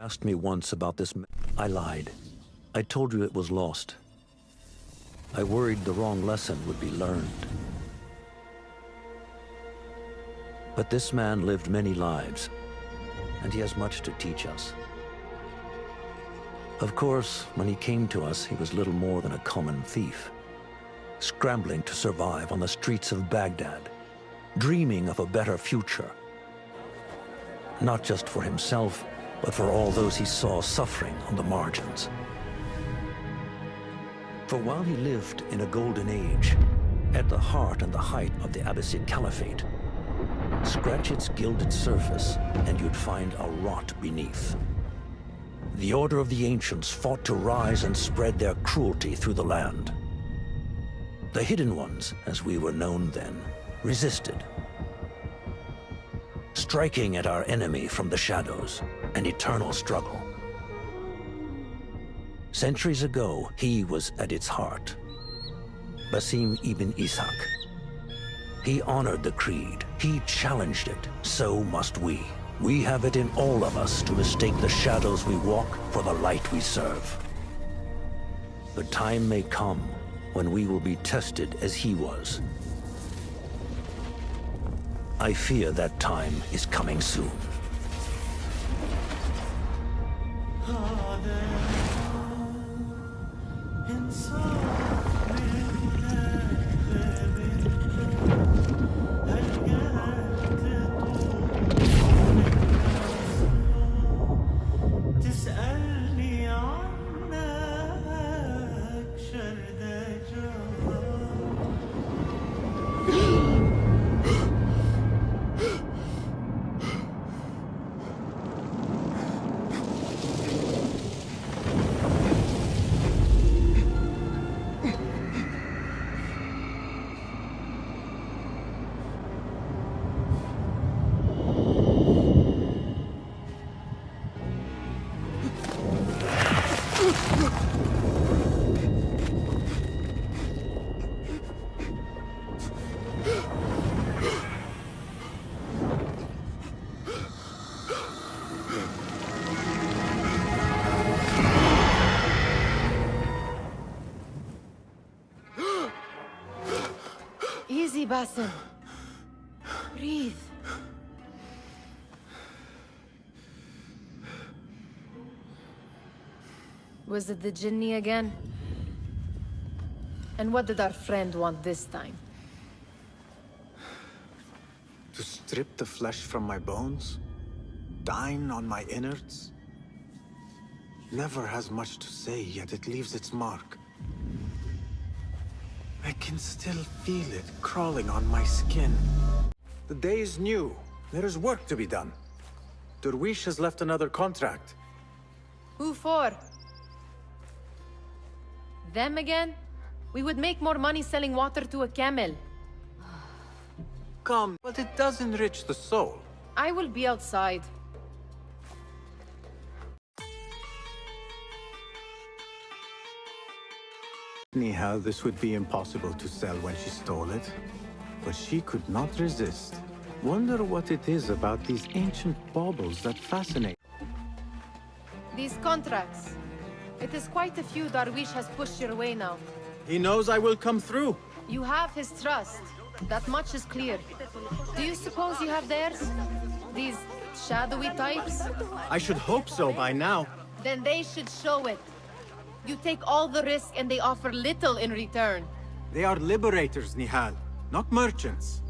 Asked me once about this. I lied. I told you it was lost. I worried the wrong lesson would be learned. But this man lived many lives, and he has much to teach us. Of course, when he came to us, he was little more than a common thief, scrambling to survive on the streets of Baghdad, dreaming of a better future. Not just for himself, but for all those he saw suffering on the margins. For while he lived in a golden age, at the heart and the height of the Abbasid Caliphate, scratch its gilded surface and you'd find a rot beneath. The Order of the Ancients fought to rise and spread their cruelty through the land. The Hidden Ones, as we were known then, resisted, striking at our enemy from the shadows, an eternal struggle. Centuries ago, he was at its heart, Basim ibn Ishaq. He honored the Creed, he challenged it, so must we. We have it in all of us to mistake the shadows we walk for the light we serve. The time may come when we will be tested as he was. I fear that time is coming soon. Easy, Basim. Breathe. Was it the Jinni again? And what did our friend want this time? To strip the flesh from my bones? Dine on my innards? Never has much to say, yet it leaves its mark. I can still feel it crawling on my skin. The day is new. There is work to be done. Derwish has left another contract. Who for? Them again? We would make more money selling water to a camel. Come, but it does enrich the soul. I will be outside. Anyhow, this would be impossible to sell when she stole it. But she could not resist. Wonder what it is about these ancient baubles that fascinate. These contracts. It is quite a few Darwish has pushed your way now. He knows I will come through. You have his trust. That much is clear. Do you suppose you have theirs? These shadowy types? I should hope so by now. Then they should show it. You take all the risk and they offer little in return. They are liberators, Nihal, not merchants.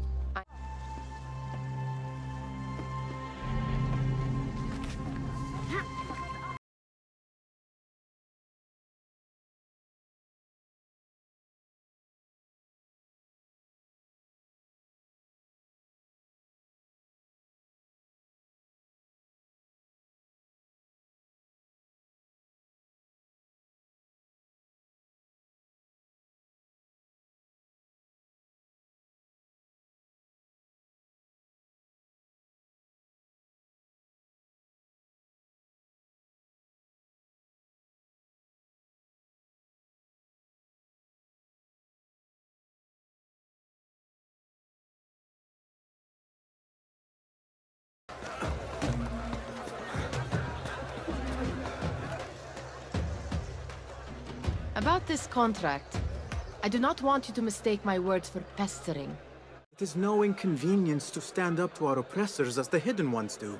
About this contract, I do not want you to mistake my words for pestering. It is no inconvenience to stand up to our oppressors as the Hidden Ones do.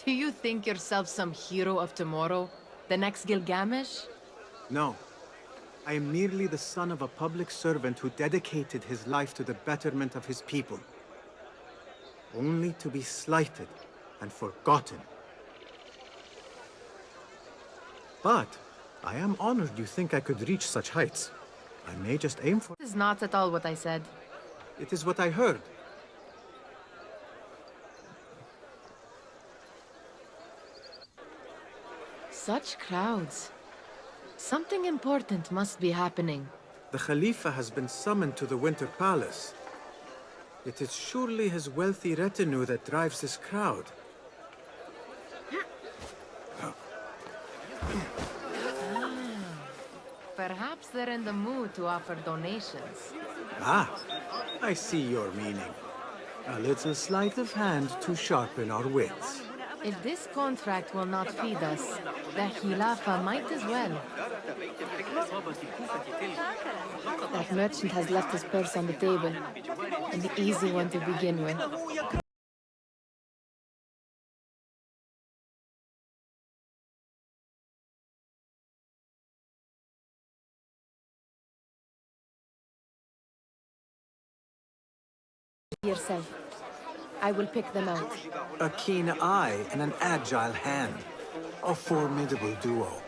Do you think yourself some hero of tomorrow? The next Gilgamesh? No. I am merely the son of a public servant who dedicated his life to the betterment of his people. Only to be slighted and forgotten. But I am honored you think I could reach such heights. I may just aim for... This is not at all what I said. It is what I heard. Such crowds. Something important must be happening. The Khalifa has been summoned to the Winter Palace. It is surely his wealthy retinue that drives this crowd. Perhaps they're in the mood to offer donations. Ah, I see your meaning. A little sleight of hand to sharpen our wits. If this contract will not feed us, the Khilafah might as well. That merchant has left his purse on the table. An easy one to begin with. Yourself. I will pick them out. A keen eye and an agile hand. A formidable duo.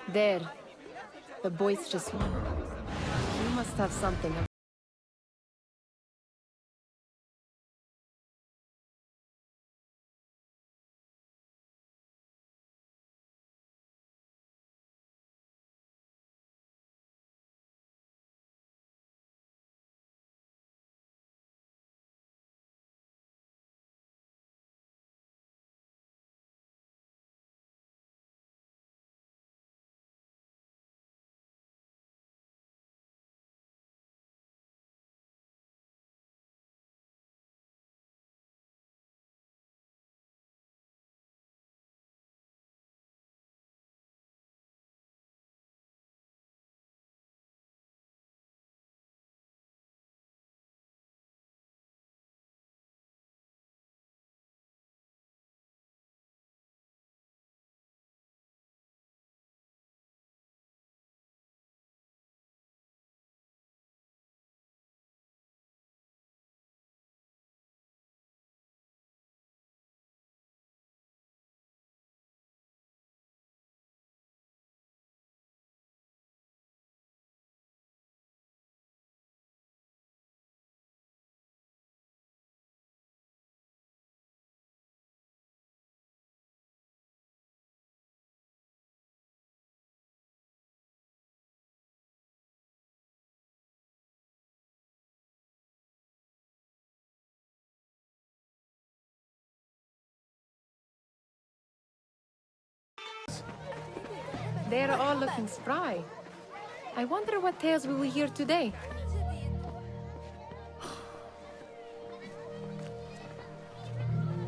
There. The boisterous one. You must have something. They're all looking spry. I wonder what tales we will hear today.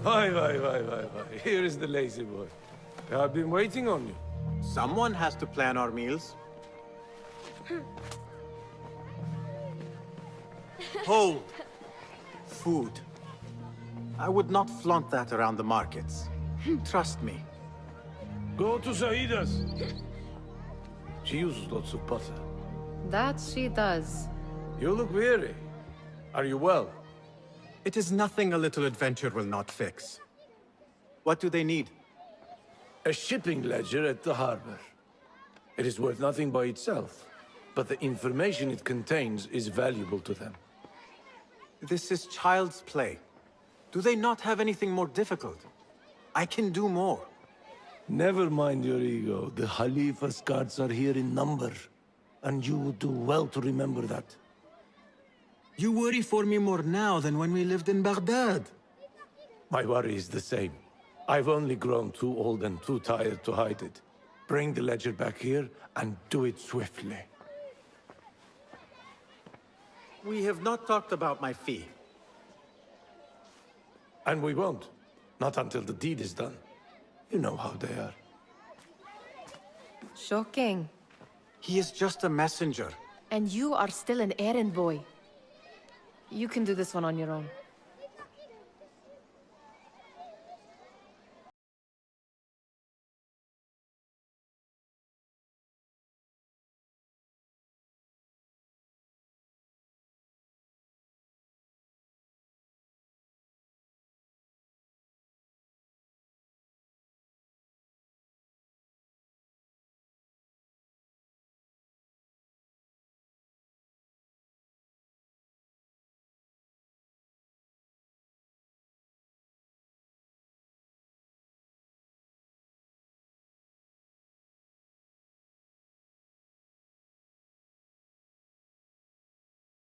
Hi. Here is the lazy boy. I've been waiting on you. Someone has to plan our meals. Hold! Food. I would not flaunt that around the markets. Trust me. Go to Saida's. She uses lots of butter. That she does. You look weary. Are you well? It is nothing a little adventure will not fix. What do they need? A shipping ledger at the harbor. It is worth nothing by itself, but the information it contains is valuable to them. This is child's play. Do they not have anything more difficult? I can do more. Never mind your ego. The Khalifa's guards are here in number, and you would do well to remember that. You worry for me more now than when we lived in Baghdad. My worry is the same. I've only grown too old and too tired to hide it. Bring the ledger back here, and do it swiftly. We have not talked about my fee. And we won't. Not until the deed is done. You know how they are. Shocking. He is just a messenger. And you are still an errand boy. You can do this one on your own.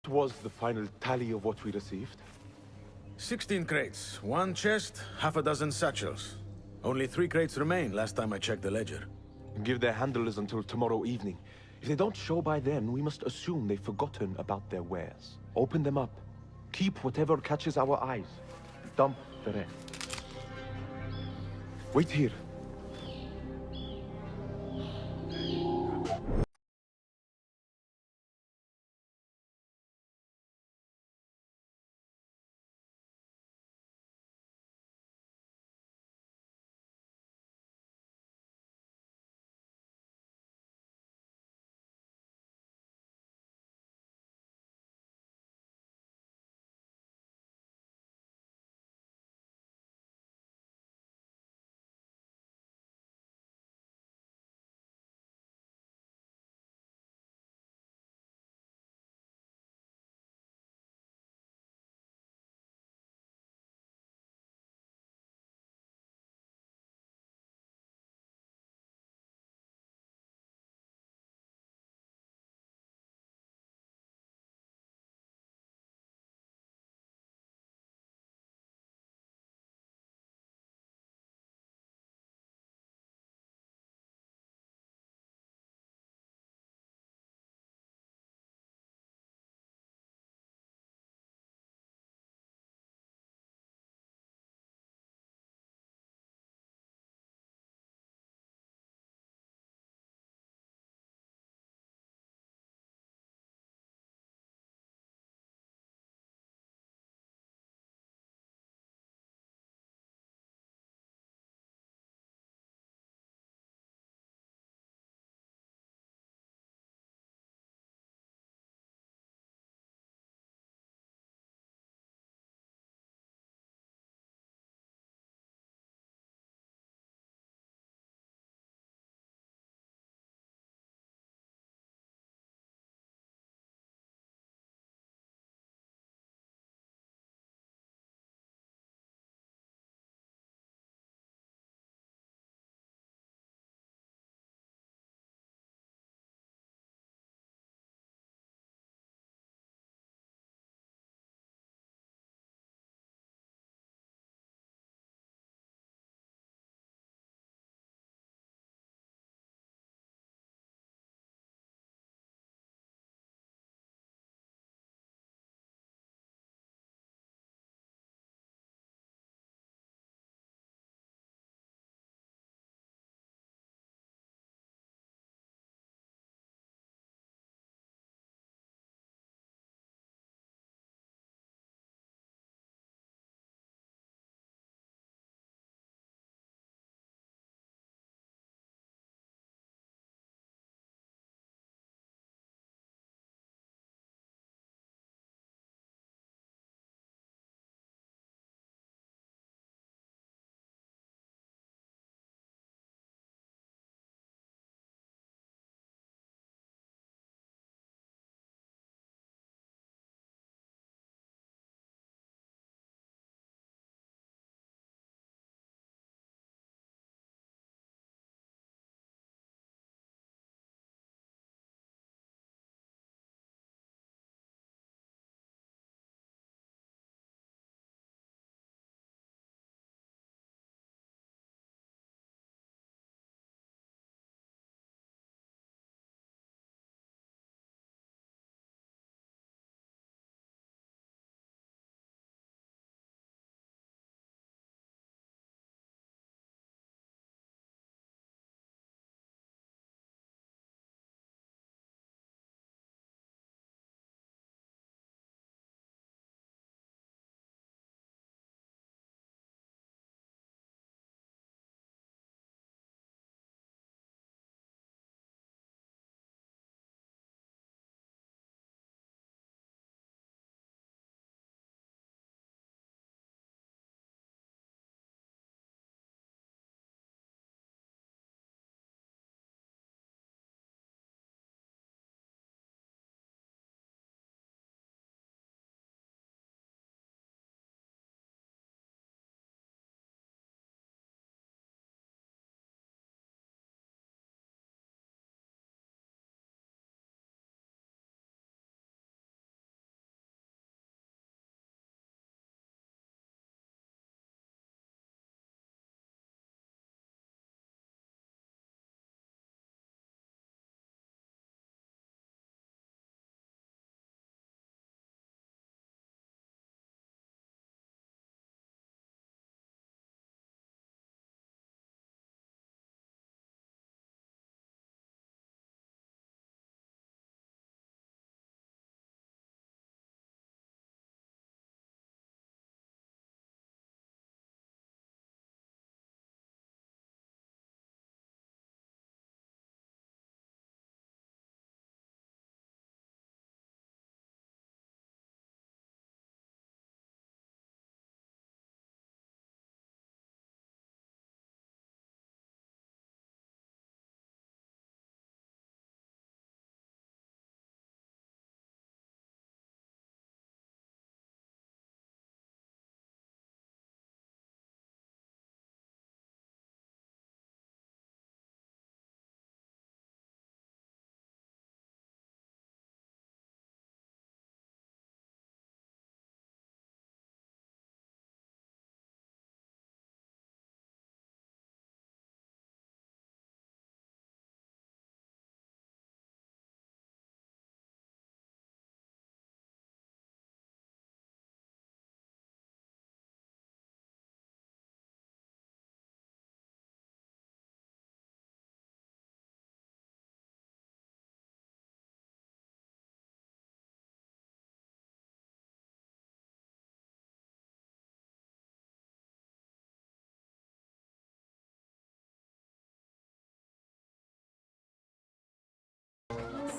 What was the final tally of what we received? 16 crates, 1 chest, half a dozen satchels. Only 3 crates remain last time I checked the ledger. Give their handlers until tomorrow evening. If they don't show by then, we must assume they've forgotten about their wares. Open them up. Keep whatever catches our eyes. Dump the rest. Wait here.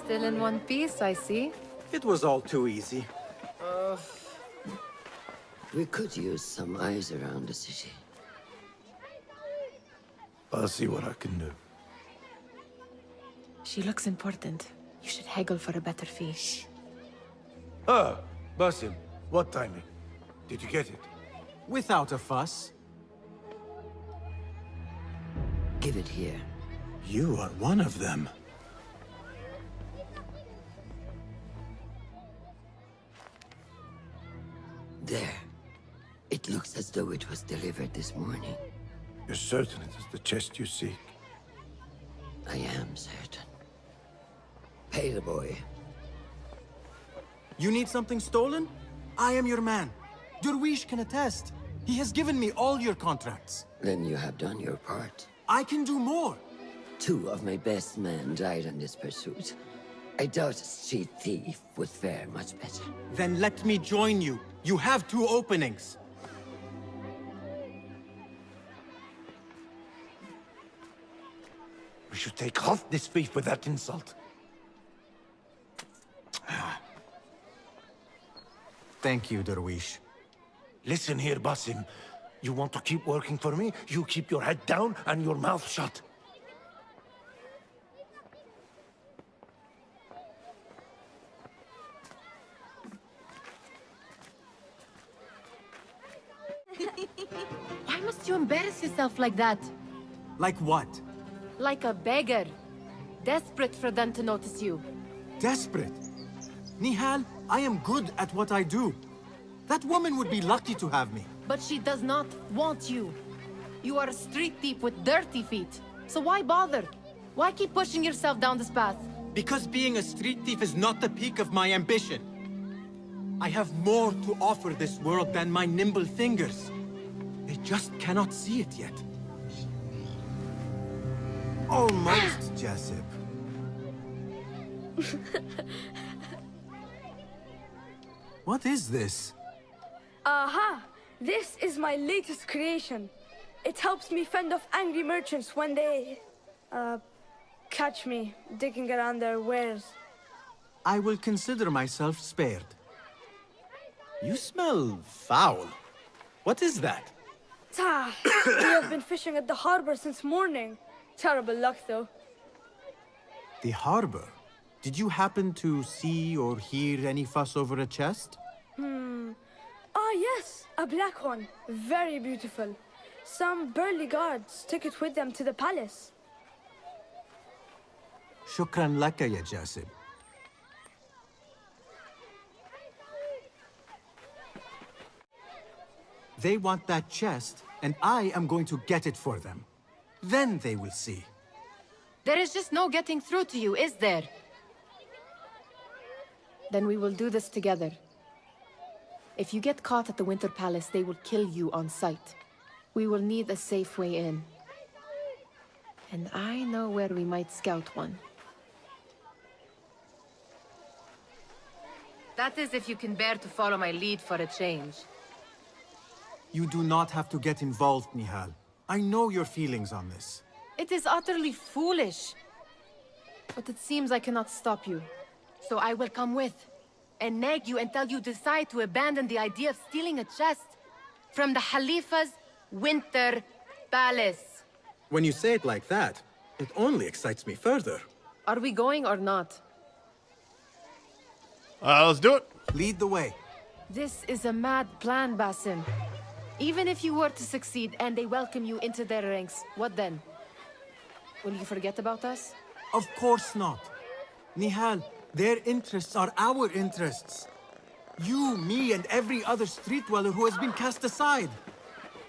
Still in one piece, I see. It was all too easy. We could use some eyes around the city. I'll see what I can do. She looks important. You should haggle for a better fee. Ah, Basim, what timing? Did you get it? Without a fuss. Give it here. You are one of them. There. It looks as though it was delivered this morning. You're certain it is the chest you seek? I am certain. Pay the boy. You need something stolen? I am your man. Derwish can attest. He has given me all your contracts. Then you have done your part. I can do more. 2 of my best men died in this pursuit. I doubt a street thief would fare much better. Then let me join you. You have 2 openings. We should take off this thief with that insult. Thank you, Derwish. Listen here, Basim. You want to keep working for me? You keep your head down and your mouth shut. Why must you embarrass yourself like that? Like what? Like a beggar. Desperate for them to notice you. Desperate? Nihal, I am good at what I do. That woman would be lucky to have me. But she does not want you. You are a street thief with dirty feet. So why bother? Why keep pushing yourself down this path? Because being a street thief is not the peak of my ambition. I have more to offer this world than my nimble fingers. They just cannot see it yet. Almost, Jessup. What is this? Aha! This is my latest creation. It helps me fend off angry merchants when they... catch me digging around their wares. I will consider myself spared. You smell foul. What is that? We have been fishing at the harbor since morning. Terrible luck, though. The harbor? Did you happen to see or hear any fuss over a chest? Ah, yes, a black one. Very beautiful. Some burly guards took it with them to the palace. Shukran laka, ya Jasib. They want that chest, and I am going to get it for them. Then they will see. There is just no getting through to you, is there? Then we will do this together. If you get caught at the Winter Palace, they will kill you on sight. We will need a safe way in. And I know where we might scout one. That is if you can bear to follow my lead for a change. You do not have to get involved, Nihal. I know your feelings on this. It is utterly foolish. But it seems I cannot stop you. So I will come with, and nag you until you decide to abandon the idea of stealing a chest from the Khalifa's Winter Palace. When you say it like that, it only excites me further. Are we going or not? Let's do it. Lead the way. This is a mad plan, Basim. Even if you were to succeed and they welcome you into their ranks, what then? Will you forget about us? Of course not. Nihal, their interests are our interests. You, me, and every other street dweller who has been cast aside.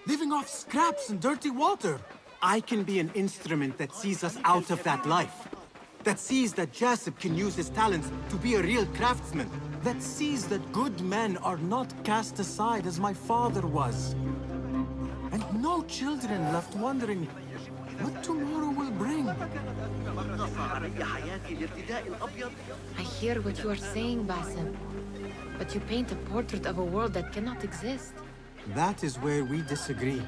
Living off scraps and dirty water. I can be an instrument that sees us out of that life. That sees that Jasip can use his talents to be a real craftsman. That sees that good men are not cast aside as my father was. And no children left wondering what tomorrow will bring. I hear what you are saying, Basim. But you paint a portrait of a world that cannot exist. That is where we disagree.